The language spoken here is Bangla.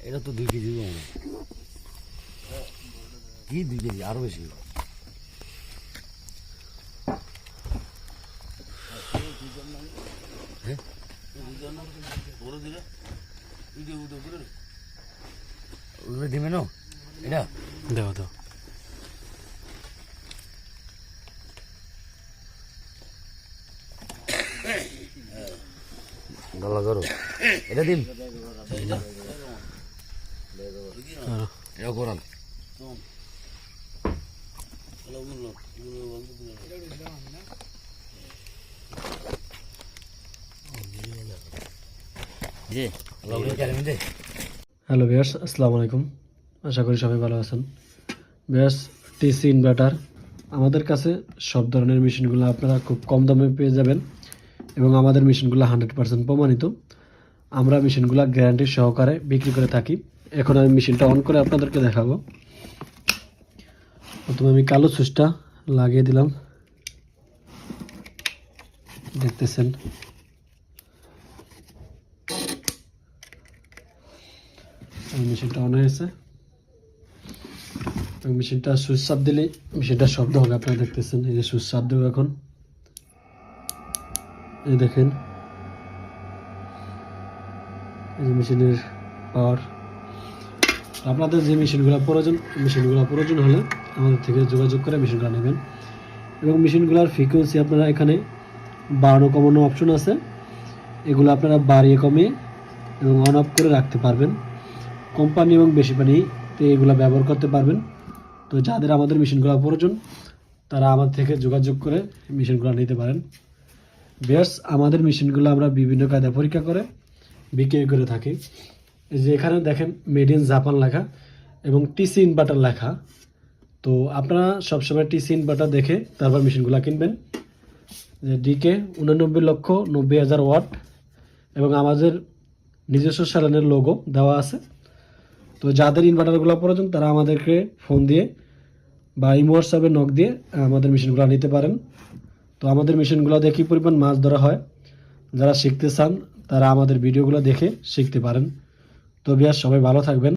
এটা তো 2 কেজি মনে হয়। কি 2 কেজি আরো বেশি। হ্যাঁ দিবে না এটা দাও দাও। গলা করো এটা দিন এটা করান জি হ্যালো ভিউয়ার্স, আসসালামু আলাইকুম। আশা করি সবাই ভালো আছেন। ভিউয়ার্স, টিসি ইনভার্টার আমাদের কাছে সব ধরনের মেশিনগুলো আপনারা খুব কম দামে পেয়ে যাবেন এবং আমাদের মেশিনগুলো 100% প্রমাণিত। আমরা মেশিনগুলো গ্যারান্টি সহকারে বিক্রি করে থাকি। এখন আমি মেশিনটা অন করে আপনাদেরকে দেখাবো। প্রথমে আমি কালো সুইচটা লাগিয়ে দিলাম, দেখতেছেন। মেশিনটা অন হয়েছে। মেশিনটা সুইচ চাপ দিলেই মেশিনটা শব্দ হবে, আপনারা দেখতেছেন। এই যে সুইচ চাপ দেবো এখন, এই দেখেন এই যে মেশিনের পাওয়ার। আপনাদের যে মেশিনগুলো প্রয়োজন হলে আমাদের থেকে যোগাযোগ করে মেশিনগুলো নেবেন। এবং মেশিনগুলোর ফ্রিকোয়েন্সি আপনারা এখানে বাড়ানো কমানো অপশন আছে, এগুলো আপনারা বাড়িয়ে কমিয়ে এবং অন অফ করে রাখতে পারবেন। কোম্পানি এবং বেশি পানিতে এগুলো ব্যবহার করতে পারবেন। তো যাদের আমাদের মেশিনগুলো প্রয়োজন তারা আমাদের থেকে যোগাযোগ করে মেশিনগুলো নিতে পারেন। ভিউয়ার্স, আমাদের মেশিনগুলো আমরা বিভিন্ন কায়দায় পরীক্ষা করে বিক্রি করে থাকি। এই যে এখানে দেখেন মেড ইন জাপান লেখা এবং টিসি ইনভার্টার লেখা। তো আপনারা সবসময় টিসি ইনভার্টার দেখে তারপর মেশিনগুলো কিনবেন। যে ডিকে 89,90,000 ওয়াট এবং আমাদের নিজস্ব স্যালানের লোগো দেওয়া আছে। তো যাদের ইনভার্টারগুলো প্রয়োজন তারা আমাদেরকে ফোন দিয়ে বা ইমো হোয়াটসঅ্যাপে নক দিয়ে আমাদের মেশিনগুলো নিতে পারেন। তো আমাদের মেশিনগুলো দিয়ে কী পরিমাণ মাছ ধরা হয়, যারা শিখতে চান তারা আমাদের ভিডিওগুলো দেখে শিখতে পারেন। তো ভিউয়ার্স, সবাই ভালো থাকবেন।